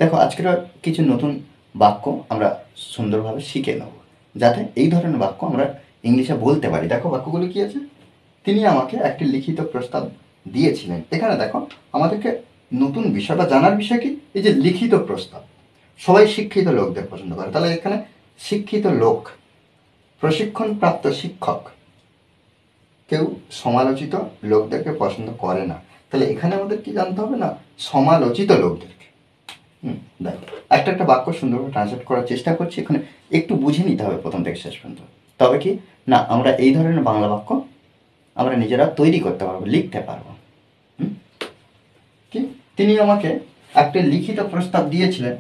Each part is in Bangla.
দেখো আজকের কিছু নতুন বাক্য আমরা সুন্দরভাবে শিখে নেব, যাতে এই ধরনের বাক্য আমরা ইংলিশে বলতে পারি। দেখো বাক্যগুলো কি আছে। তিনি আমাকে একটি লিখিত প্রস্তাব দিয়েছিলেন। এখানে দেখো আমাদেরকে নতুন বিষয়টা জানার বিষয় কি, এই যে লিখিত প্রস্তাব। সবাই শিক্ষিত লোকদের পছন্দ করে, তাহলে এখানে শিক্ষিত লোক, প্রশিক্ষণপ্রাপ্ত শিক্ষক, কেউ সমালোচিত লোকদেরকে পছন্দ করে না। তাহলে এখানে আমাদের কি জানতে হবে না, সমালোচিত লোকদেরকে। দেখো একটা বাক্য সুন্দরভাবে ট্রান্সলেট করার চেষ্টা করছি, এখানে একটু বুঝে নিতে হবে প্রথম থেকে শেষ পর্যন্ত। তবে কি না আমরা এই ধরনের বাংলা বাক্য আমরা নিজেরা তৈরি করতে পারবো, লিখতে পারবো। কি, তিনি আমাকে একটা লিখিত প্রস্তাব দিয়েছিলেন।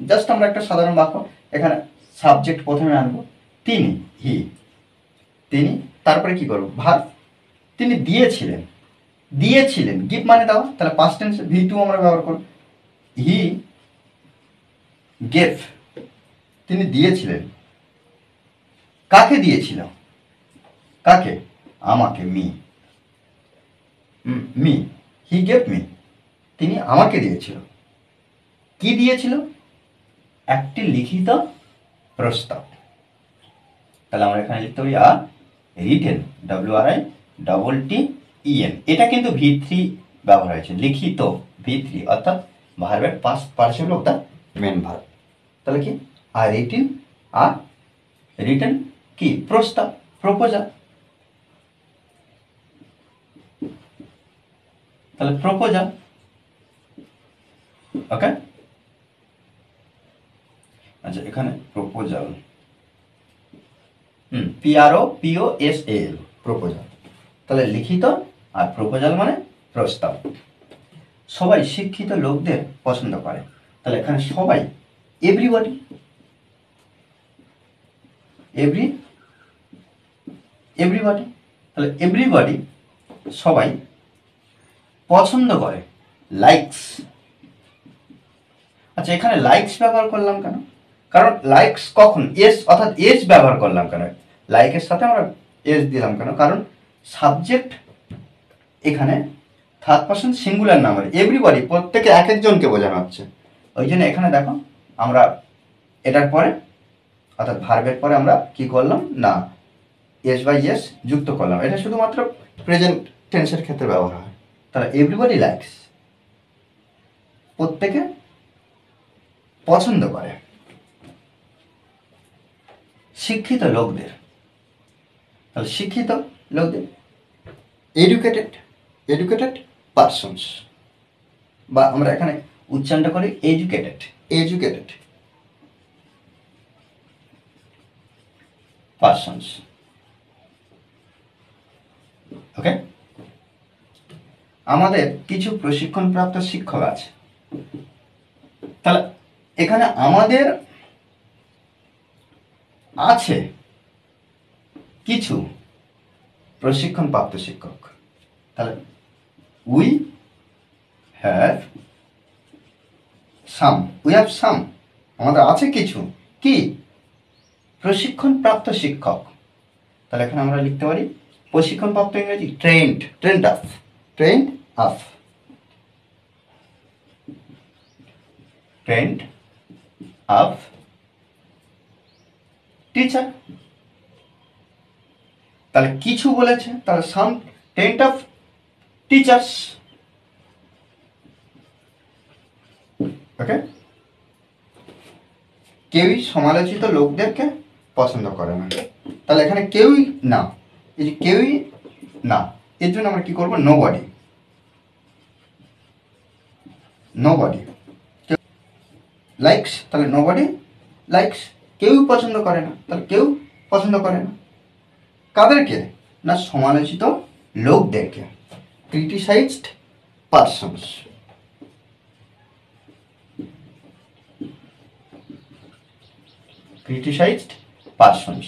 জাস্ট আমরা একটা সাধারণ বাক্য, এখানে সাবজেক্ট প্রথমে আনবো, তিনি, হি, তিনি, তারপরে কি করবো, ভার্ব। তিনি দিয়েছিলেন, দিয়েছিলেন গিভ মানে দেওয়া, তাহলে পাস্ট টেন্স V2 আমরা ব্যবহার করব। হি গেভ, তিনি দিয়েছিলেন। কাকে দিয়েছিল, কাকে, আমাকে, me, me, he gave me, তিনি আমাকে দিয়েছিল। কি দিয়েছিল, একটি লিখিত প্রস্তাব। তাহলে আমরা এখানে লিখতে পারি রিটেন, WRITTEN। এটা কিন্তু V3 ব্যবহার হয়েছে, লিখিত V3, অর্থাৎ ভার্বের past participle of the main verb. তাহলে কি রিটেন কি, প্রস্তাব, প্রপোজাল। তাহলে প্রপোজাল, ওকে। আচ্ছা এখানে প্রপোজাল, PROPOSAL, প্রপোজাল। তাহলে লিখিত আর প্রপোজাল মানে প্রস্তাব। সবাই শিক্ষিত লোকদের পছন্দ করে। তাহলে এখানে সবাই, এভরিবডি, এভরিবডি। তাহলে এভরিবডি সবাই পছন্দ করে, লাইকস। আচ্ছা এখানে লাইকস ব্যবহার করলাম কেন, কারণ লাইকস কখন, এস অর্থাৎ এস ব্যবহার করলাম কেন, লাইকের সাথে আমরা এস দিলাম কেন, কারণ সাবজেক্ট এখানে third person singular number, everybody, প্রত্যেকে এক একজনকে বোঝানো হচ্ছে। ওই জন্য এখানে দেখো আমরা এটার পরে অর্থাৎ ভার্বের পরে আমরা কি করলাম না, এস বাই এস যুক্ত করলাম। এটা শুধুমাত্র প্রেজেন্ট টেন্সের ক্ষেত্রে ব্যবহার হয়। তাহলে এভরিবডি লাইকস, প্রত্যেকে পছন্দ করে শিক্ষিত লোকদের। তাহলে শিক্ষিত লোকদের, এডুকেটেড পারসনস, বা আমরা এখানে উচ্চারণটা করি এডুকেটেড পারসনস, ওকে। আমাদের কিছু প্রশিক্ষণপ্রাপ্ত শিক্ষক আছে। তাহলে এখানে আমাদের আছে কিছু প্রশিক্ষণপ্রাপ্ত শিক্ষক। তাহলে উই হ্যাভ সাম, আমাদের আছে কিছু কি, প্রশিক্ষণপ্রাপ্ত শিক্ষক। তাহলে এখানে আমরা লিখতে পারি প্রশিক্ষণপ্রাপ্ত ইংরেজি ট্রেন্ড আপ টিচার। তাহলে কিছু বলেছে, তাহলে সাম ট্রেন্ড অফ টিচার্স, ওকে। কেউই সমালোচিত লোকদেরকে পছন্দ করে না। তাহলে এখানে কেউই না, এই যে কেউই না, এর জন্য আমরা কি করবো, নোবডি লাইকস। তাহলে নোবডি লাইকস, কেউ পছন্দ করে না। তাহলে কেউ পছন্দ করে না কাদেরকে, না সমালোচিত লোকদেরকে, criticised persons. criticized persons,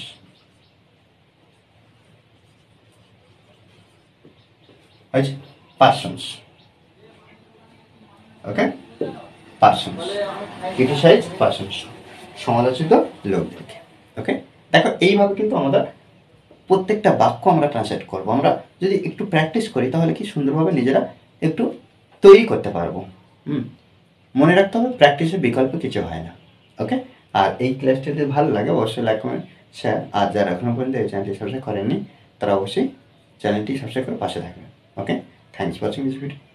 persons, okay, persons, criticized persons, সমালোচিত লোকদেরকে, ওকে। দেখো এইভাবে কিন্তু আমরা প্রত্যেকটা বাক্য আমরা ট্রান্সলেট করব। আমরা যদি একটু প্র্যাকটিস করি তাহলে কি সুন্দরভাবে নিজেরা একটু তৈরি করতে পারবো। মনে রাখতে হবে প্র্যাকটিসের বিকল্প কিছু হয় না। ওকে, আর এই ক্লাসটি যদি ভালো লাগে অবশ্যই লাইক কমেন্ট শেয়ার, আর যারা এখনও পর্যন্ত এই চ্যানেলটি সাবস্ক্রাইব করেননি তারা অবশ্যই চ্যানেলটি সাবস্ক্রাইব করে পাশে থাকবেন। Okay, thanks for watching this video.